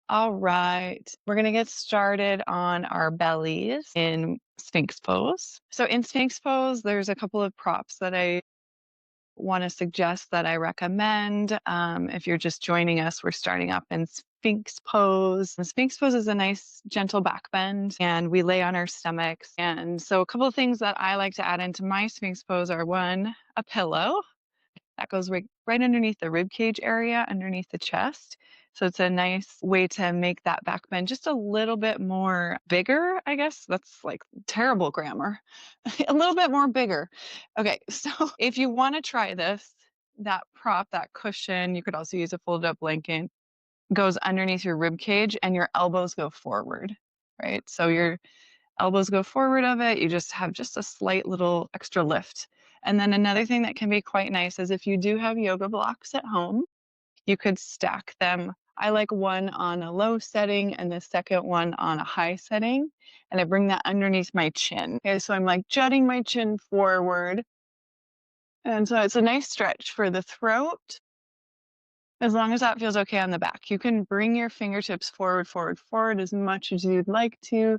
All right. We're going to get started on our bellies in Sphinx Pose. So, in Sphinx Pose, there's a couple of props that I want to suggest that I recommend. If you're just joining us, we're starting up in Sphinx Pose. The Sphinx Pose is a nice, gentle back bend, and we lay on our stomachs. And so, a couple of things that I like to add into my Sphinx Pose are one, a pillow that goes right underneath the rib cage area, underneath the chest. So it's a nice way to make that back bend just a little bit more bigger, I guess. That's like terrible grammar. A little bit more bigger. Okay, so if you want to try this, that prop, that cushion, you could also use a folded up blanket, goes underneath your rib cage and your elbows go forward, right? So your elbows go forward of it. You just have just a slight little extra lift. And then another thing that can be quite nice is if you do have yoga blocks at home, you could stack them. I like one on a low setting and the second one on a high setting. And I bring that underneath my chin. Okay, so I'm like jutting my chin forward. And so it's a nice stretch for the throat, as long as that feels okay on the back. You can bring your fingertips forward, forward, forward as much as you'd like to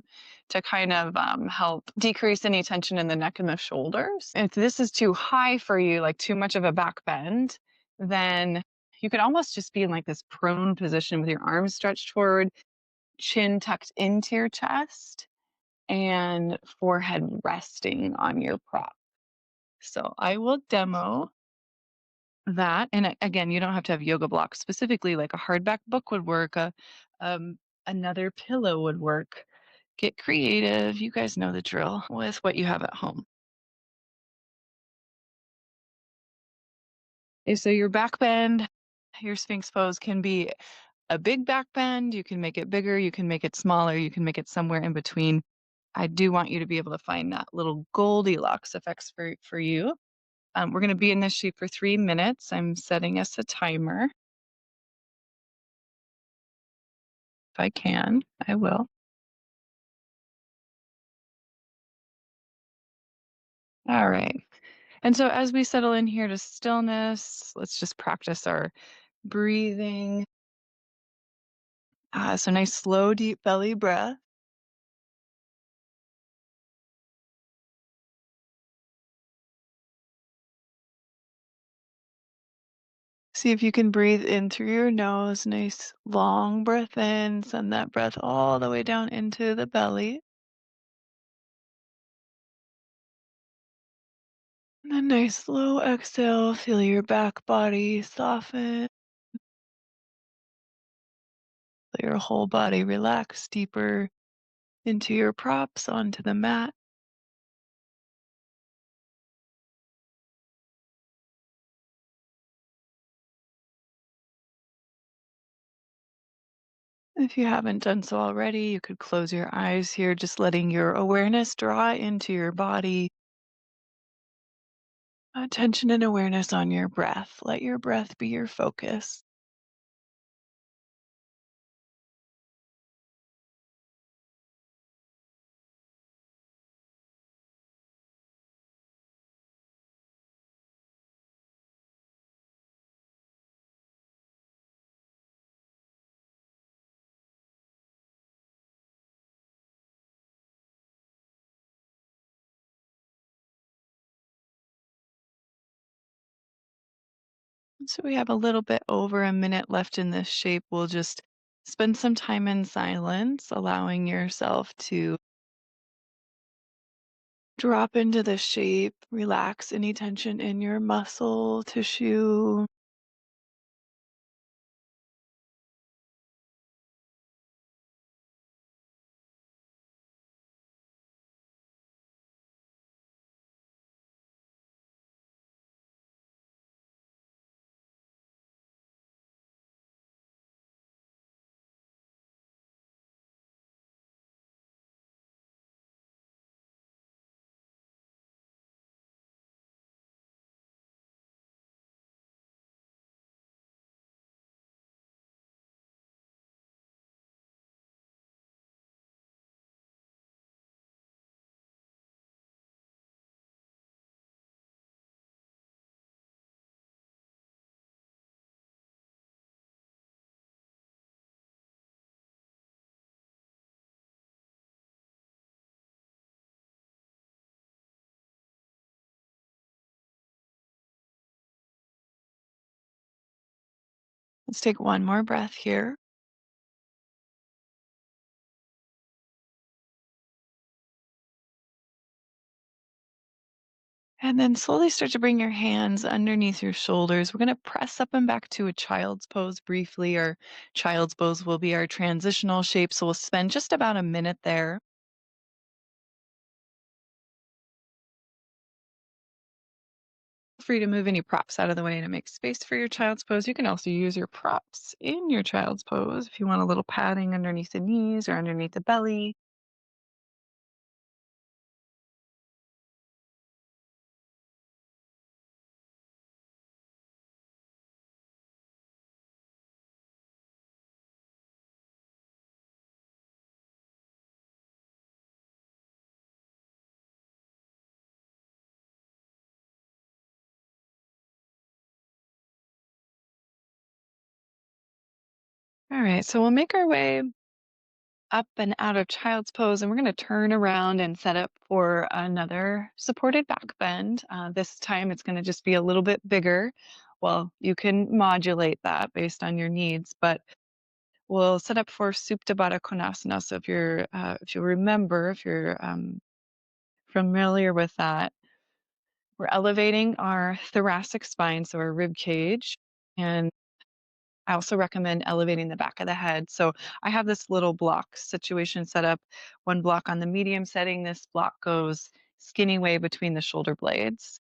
kind of help decrease any tension in the neck and the shoulders. If this is too high for you, like too much of a back bend, then you could almost just be in like this prone position with your arms stretched forward, chin tucked into your chest, and forehead resting on your prop. So I will demo that. And again, you don't have to have yoga blocks specifically, like a hardback book would work, um, another pillow would work. Get creative. You guys know the drill with what you have at home. Okay, so your back bend, your Sphinx pose can be a big back bend. You can make it bigger, you can make it smaller, you can make it somewhere in between. I do want you to be able to find that little Goldilocks effects for you. We're going to be in this shape for 3 minutes. I'm setting us a timer. If I can, I will. All right. And so as we settle in here to stillness, let's just practice our breathing. So nice, slow, deep belly breath. See if you can breathe in through your nose. Nice, long breath in. Send that breath all the way down into the belly. And then nice, slow exhale. Feel your back body soften. Feel your whole body relax deeper into your props, onto the mat. If you haven't done so already, you could close your eyes here, just letting your awareness draw into your body. Attention and awareness on your breath. Let your breath be your focus. So we have a little bit over a minute left in this shape. We'll just spend some time in silence, allowing yourself to drop into the shape, relax any tension in your muscle tissue. Let's take one more breath here. And then slowly start to bring your hands underneath your shoulders. We're going to press up and back to a child's pose briefly. Our child's pose will be our transitional shape. So we'll spend just about a minute there. Feel free to move any props out of the way to make space for your child's pose. You can also use your props in your child's pose if you want a little padding underneath the knees or underneath the belly. All right, so we'll make our way up and out of child's pose, and we're going to turn around and set up for another supported back bend. This time it's going to just be a little bit bigger. Well, you can modulate that based on your needs, but we'll set up for Supta Baddha Konasana. So if you remember, if you're familiar with that, we're elevating our thoracic spine, so our rib cage, and I also recommend elevating the back of the head. So I have this little block situation set up, one block on the medium setting. This block goes skinny way between the shoulder blades,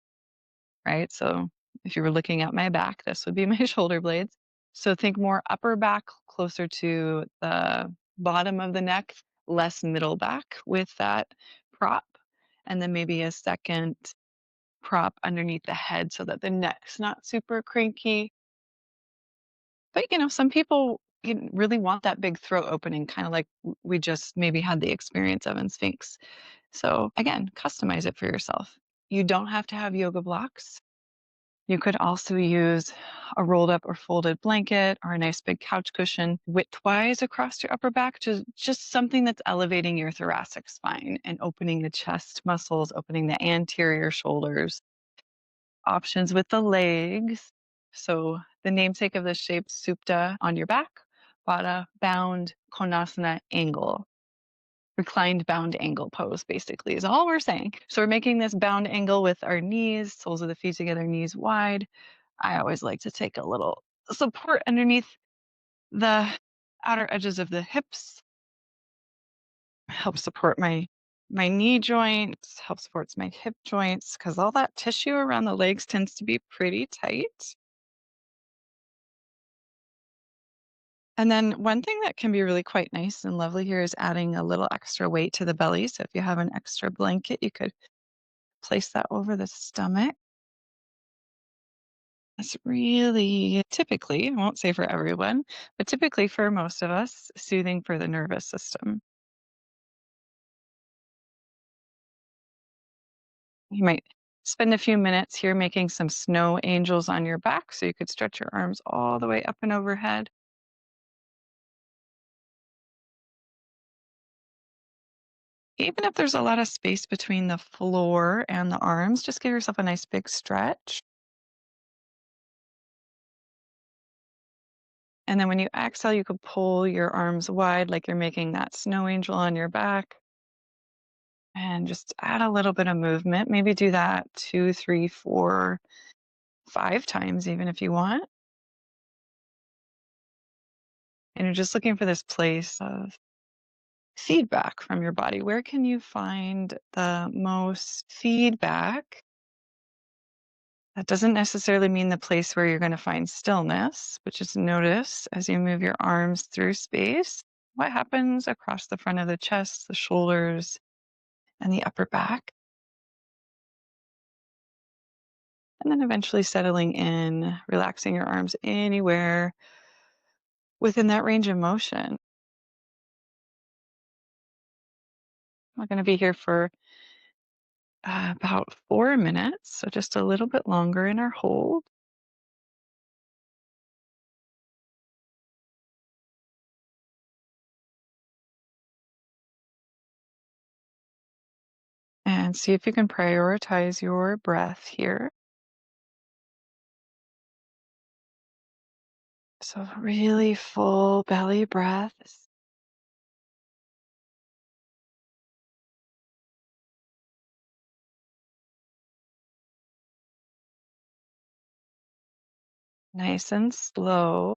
right? So if you were looking at my back, this would be my shoulder blades. So think more upper back, closer to the bottom of the neck, less middle back with that prop. And then maybe a second prop underneath the head so that the neck's not super cranky. But, some people really want that big throat opening, kind of like we just maybe had the experience of in Sphinx. So again, customize it for yourself. You don't have to have yoga blocks. You could also use a rolled up or folded blanket or a nice big couch cushion widthwise across your upper back, just something that's elevating your thoracic spine and opening the chest muscles, opening the anterior shoulders. Options with the legs. So the namesake of this shape, Supta on your back, Baddha bound Konasana angle. Reclined bound angle pose basically is all we're saying. So we're making this bound angle with our knees, soles of the feet together, knees wide. I always like to take a little support underneath the outer edges of the hips, help support my knee joints, help supports my hip joints because all that tissue around the legs tends to be pretty tight. And then one thing that can be really quite nice and lovely here is adding a little extra weight to the belly. So if you have an extra blanket, you could place that over the stomach. That's really typically, I won't say for everyone, but typically for most of us, soothing for the nervous system. You might spend a few minutes here making some snow angels on your back so you could stretch your arms all the way up and overhead. Even if there's a lot of space between the floor and the arms, just give yourself a nice big stretch. And then when you exhale, you could pull your arms wide like you're making that snow angel on your back. And just add a little bit of movement. Maybe do that 2, 3, 4, 5 times, even if you want. And you're just looking for this place of feedback from your body. Where can you find the most feedback? That doesn't necessarily mean the place where you're going to find stillness, but just notice as you move your arms through space, what happens across the front of the chest, the shoulders, and the upper back. And then eventually settling in, relaxing your arms anywhere within that range of motion. We're going to be here for about 4 minutes, so just a little bit longer in our hold. And see if you can prioritize your breath here. So really full belly breaths. Nice and slow.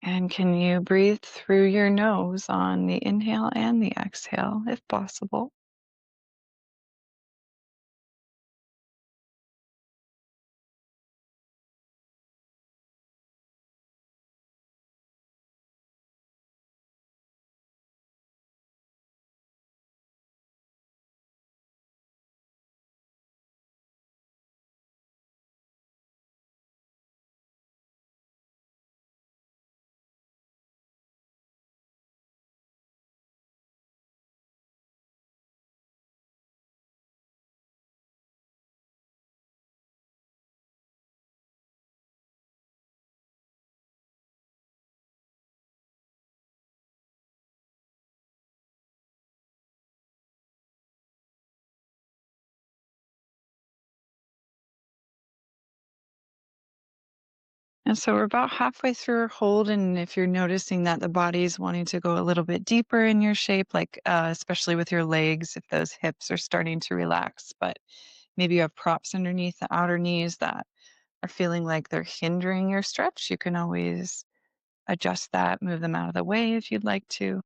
And can you breathe through your nose on the inhale and the exhale, if possible? And so we're about halfway through our hold. And if you're noticing that the body's wanting to go a little bit deeper in your shape, like especially with your legs, if those hips are starting to relax, but maybe you have props underneath the outer knees that are feeling like they're hindering your stretch, you can always adjust that, move them out of the way if you'd like to.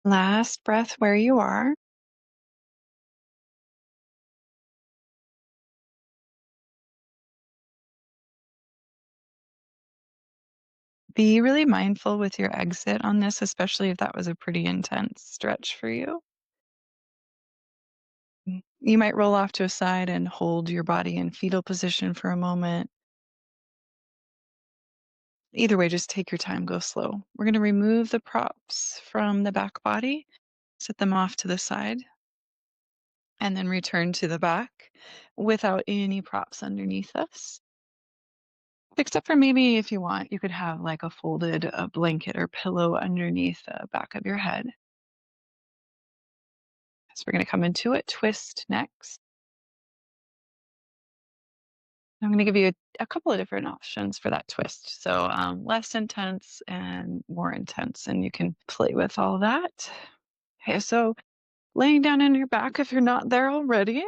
Last breath where you are. Be really mindful with your exit on this, especially if that was a pretty intense stretch for you. You might roll off to a side and hold your body in fetal position for a moment. Either way, just take your time, go slow. We're going to remove the props from the back body, set them off to the side, and then return to the back without any props underneath us. Except for maybe if you want, you could have like a folded blanket or pillow underneath the back of your head. So we're going to come into a twist next. I'm going to give you a couple of different options for that twist. So less intense and more intense, and you can play with all that. Okay, so laying down on your back if you're not there already,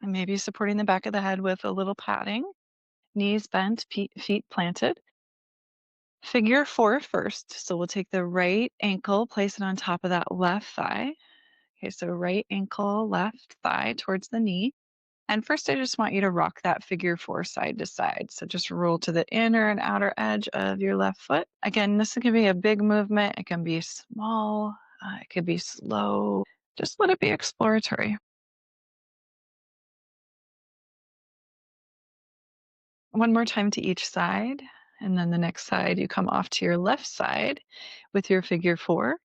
and maybe supporting the back of the head with a little padding, knees bent, feet planted. Figure four first. So we'll take the right ankle, place it on top of that left thigh. Okay, so right ankle, left thigh towards the knee. And first, I just want you to rock that figure four side to side. So just roll to the inner and outer edge of your left foot. Again, this can be a big movement. It can be small. It could be slow. Just let it be exploratory. One more time to each side. And then the next side, you come off to your left side with your figure four.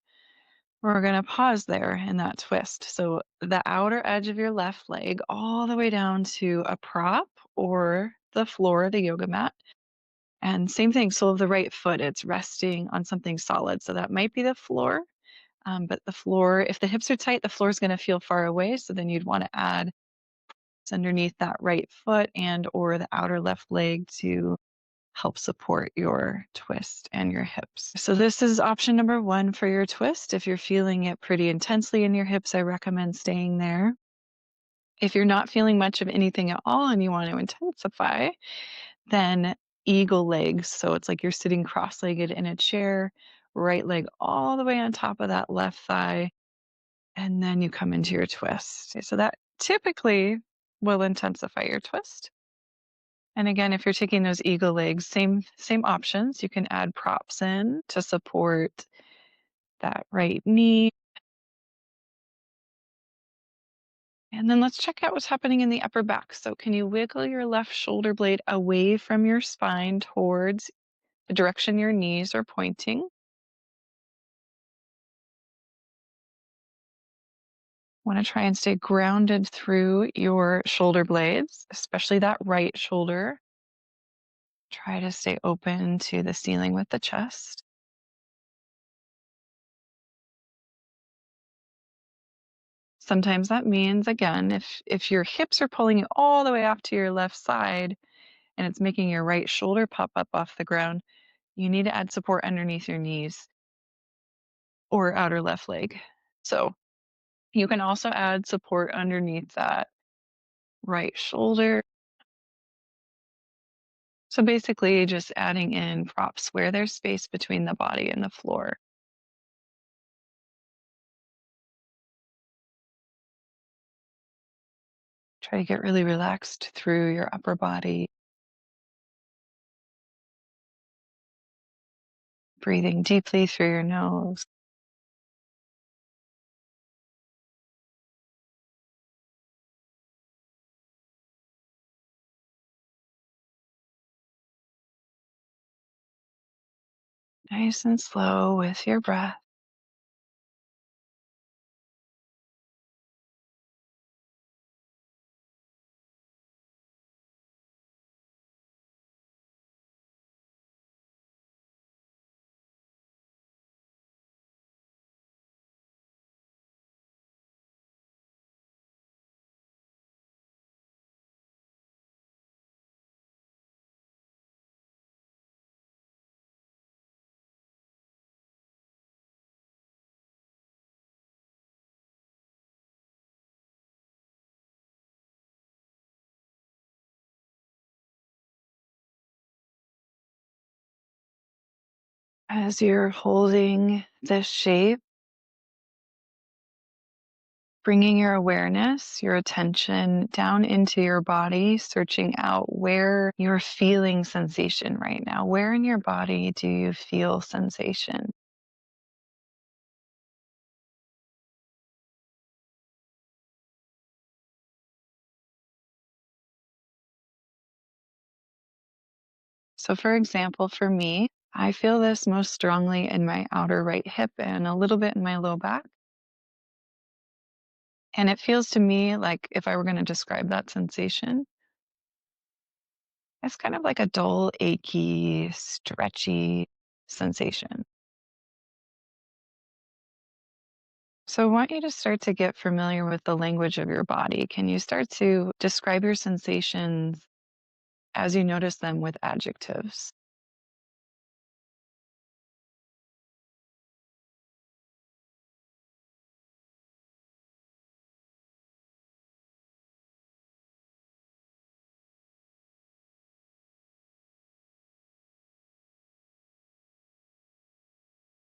We're going to pause there in that twist. So the outer edge of your left leg all the way down to a prop or the floor, the yoga mat. And same thing, sole of the right foot, it's resting on something solid. So that might be the floor. But the floor, if the hips are tight, the floor is going to feel far away. So then you'd want to add underneath that right foot and or the outer left leg to help support your twist and your hips. So this is option number one for your twist. If you're feeling it pretty intensely in your hips, I recommend staying there. If you're not feeling much of anything at all and you want to intensify, then eagle legs. So it's like you're sitting cross-legged in a chair, right leg all the way on top of that left thigh, and then you come into your twist. So that typically will intensify your twist. And again, if you're taking those eagle legs, same options. You can add props in to support that right knee. And then let's check out what's happening in the upper back. So can you wiggle your left shoulder blade away from your spine towards the direction your knees are pointing? Want to try and stay grounded through your shoulder blades, especially that right shoulder. Try to stay open to the ceiling with the chest. Sometimes that means, again, if your hips are pulling you all the way off to your left side and it's making your right shoulder pop up off the ground, you need to add support underneath your knees or outer left leg. So you can also add support underneath that right shoulder. So basically, just adding in props where there's space between the body and the floor. Try to get really relaxed through your upper body, breathing deeply through your nose. Nice and slow with your breath. As you're holding this shape, bringing your awareness, your attention down into your body, searching out where you're feeling sensation right now. Where in your body do you feel sensation? So, for example, for me, I feel this most strongly in my outer right hip and a little bit in my low back. And it feels to me like if I were going to describe that sensation, it's kind of like a dull, achy, stretchy sensation. So I want you to start to get familiar with the language of your body. Can you start to describe your sensations as you notice them with adjectives?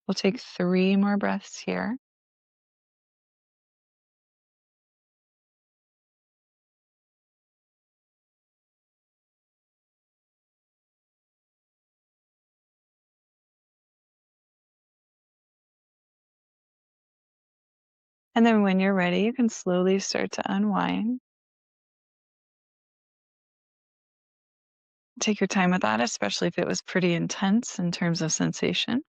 We'll take 3 more breaths here. And then when you're ready, you can slowly start to unwind. Take your time with that, especially if it was pretty intense in terms of sensation.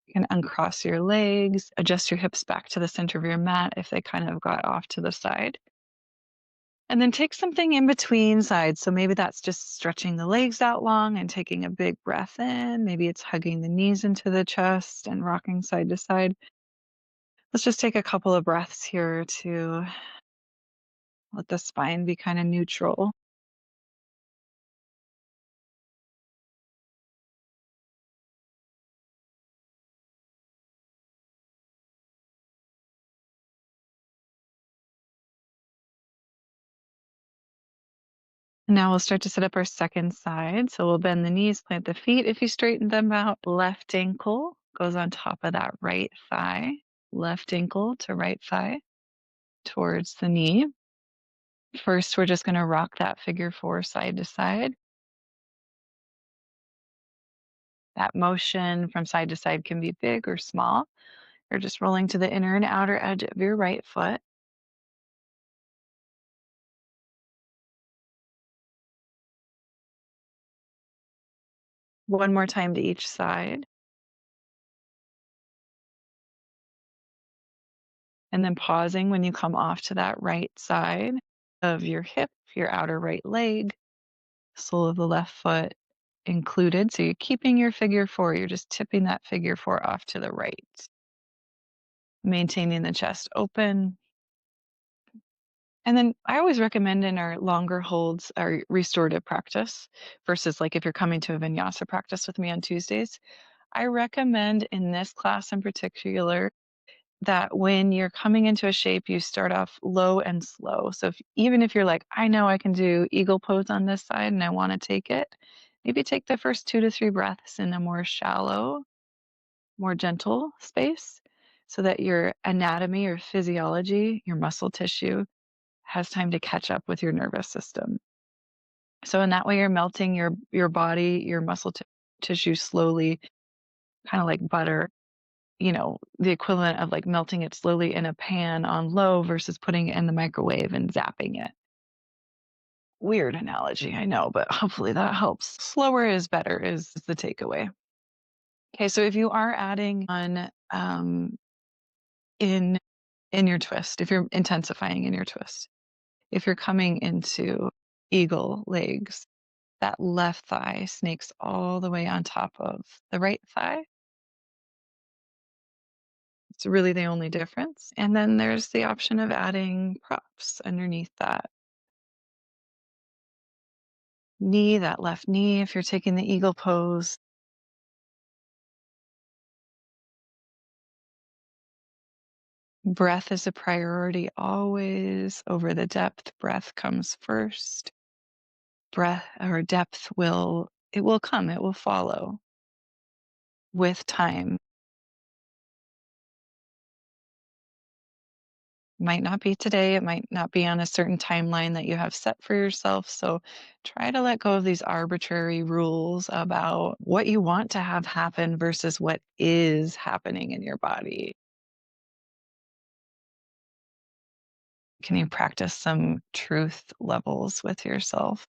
You can uncross your legs, adjust your hips back to the center of your mat if they kind of got off to the side. And then take something in between sides. So maybe that's just stretching the legs out long and taking a big breath in. Maybe it's hugging the knees into the chest and rocking side to side. Let's just take a couple of breaths here to let the spine be kind of neutral. Now we'll start to set up our second side. So we'll bend the knees, plant the feet. If you straighten them out, left ankle goes on top of that right thigh, left ankle to right thigh towards the knee. First, we're just going to rock that figure four side to side. That motion from side to side can be big or small. You're just rolling to the inner and outer edge of your right foot. One more time to each side. And then pausing when you come off to that right side of your hip, your outer right leg, sole of the left foot included. So you're keeping your figure four, you're just tipping that figure four off to the right, maintaining the chest open. And then I always recommend in our longer holds, our restorative practice versus like if you're coming to a vinyasa practice with me on Tuesdays, I recommend in this class in particular that when you're coming into a shape, you start off low and slow. So even if you're like, I know I can do eagle pose on this side and I want to take it, maybe take the first 2 to 3 breaths in a more shallow, more gentle space so that your anatomy or physiology, your muscle tissue, has time to catch up with your nervous system. So in that way, you're melting your body, your muscle tissue slowly, kind of like butter, the equivalent of like melting it slowly in a pan on low versus putting it in the microwave and zapping it. Weird analogy, I know, but hopefully that helps. Slower is better is the takeaway. Okay, so if you are adding on in your twist, if you're intensifying in your twist, if you're coming into eagle legs, that left thigh snakes all the way on top of the right thigh. It's really the only difference. And then there's the option of adding props underneath that knee, that left knee, if you're taking the eagle pose. Breath is a priority always over the depth. Breath comes first. Breath or depth will come, it will follow with time. Might not be today, it might not be on a certain timeline that you have set for yourself. So try to let go of these arbitrary rules about what you want to have happen versus what is happening in your body. Can you practice some truth levels with yourself?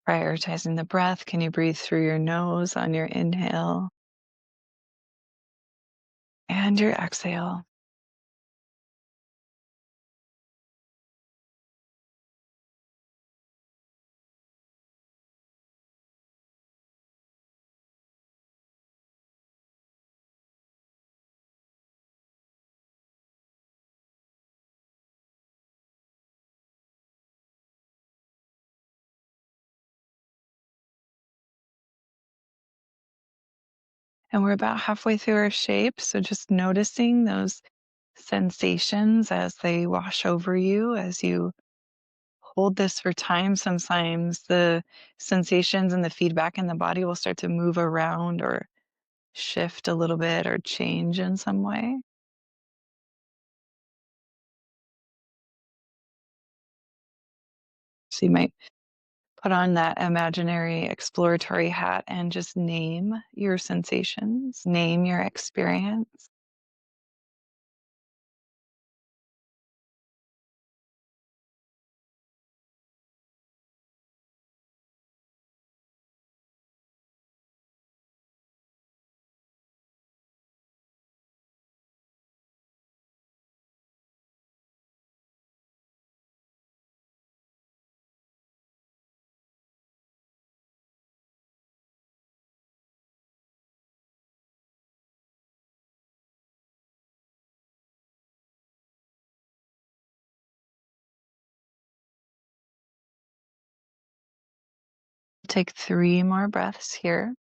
Prioritizing the breath. Can you breathe through your nose on your inhale and your exhale? And we're about halfway through our shape. So just noticing those sensations as they wash over you as you hold this for time. Sometimes the sensations and the feedback in the body will start to move around or shift a little bit or change in some way. So you might put on that imaginary exploratory hat and just name your sensations, name your experience. Take 3 more breaths here.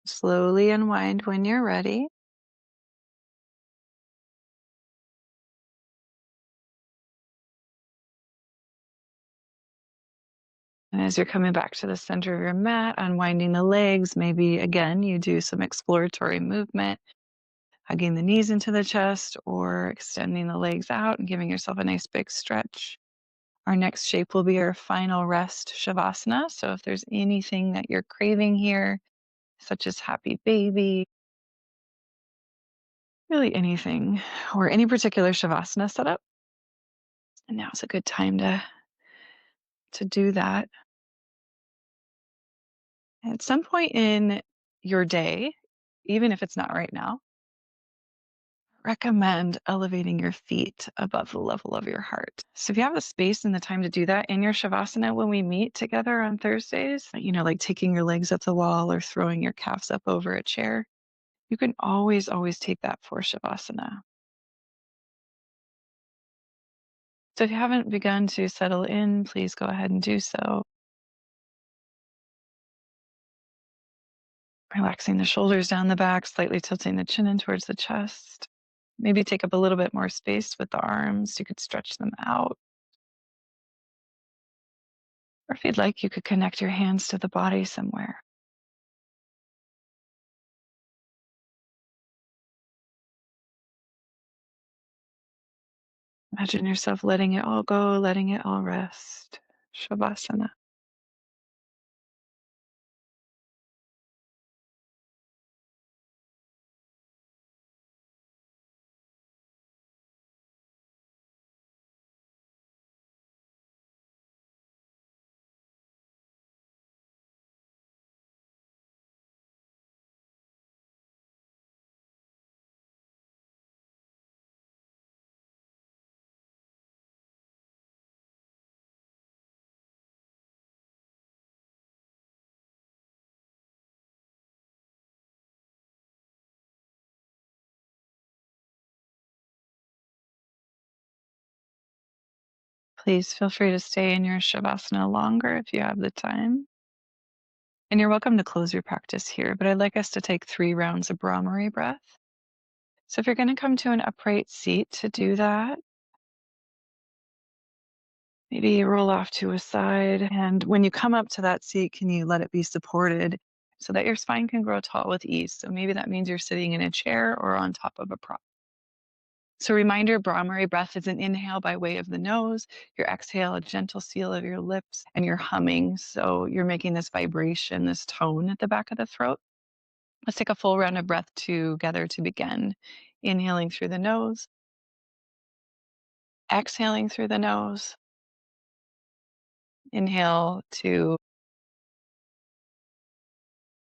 Slowly unwind when you're ready. And as you're coming back to the center of your mat, unwinding the legs, maybe again you do some exploratory movement, hugging the knees into the chest or extending the legs out and giving yourself a nice big stretch. Our next shape will be our final rest, Shavasana. So if there's anything that you're craving here, such as happy baby, really anything, or any particular Shavasana setup, and now's a good time to do that. At some point in your day, even if it's not right now, recommend elevating your feet above the level of your heart. So if you have the space and the time to do that in your Shavasana when we meet together on Thursdays, like taking your legs up the wall or throwing your calves up over a chair, you can always take that for Shavasana. So if you haven't begun to settle in, please go ahead and do so. Relaxing the shoulders down the back, slightly tilting the chin in towards the chest. Maybe take up a little bit more space with the arms. You could stretch them out. Or if you'd like, you could connect your hands to the body somewhere. Imagine yourself letting it all go, letting it all rest. Shavasana. Please feel free to stay in your Shavasana longer if you have the time. And you're welcome to close your practice here, but I'd like us to take 3 rounds of Brahmari breath. So if you're going to come to an upright seat to do that, maybe roll off to a side. And when you come up to that seat, can you let it be supported so that your spine can grow tall with ease? So maybe that means you're sitting in a chair or on top of a prop. So reminder, Brahmari breath is an inhale by way of the nose, your exhale, a gentle seal of your lips, and you're humming. So you're making this vibration, this tone at the back of the throat. Let's take a full round of breath together to begin. Inhaling through the nose, exhaling through the nose. Inhale to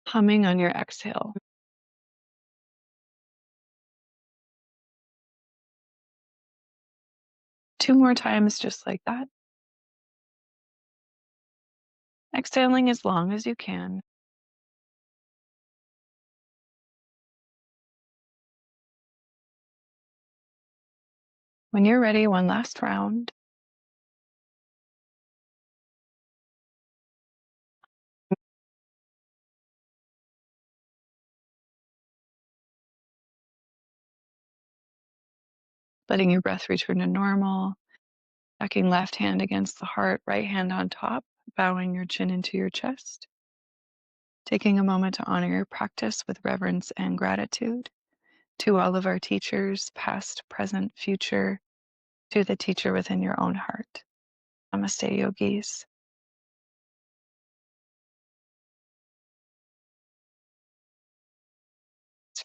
humming on your exhale. 2 more times, just like that. Exhaling as long as you can. When you're ready, one last round. Letting your breath return to normal. Stacking left hand against the heart, right hand on top, bowing your chin into your chest. Taking a moment to honor your practice with reverence and gratitude to all of our teachers, past, present, future, to the teacher within your own heart. Namaste, yogis.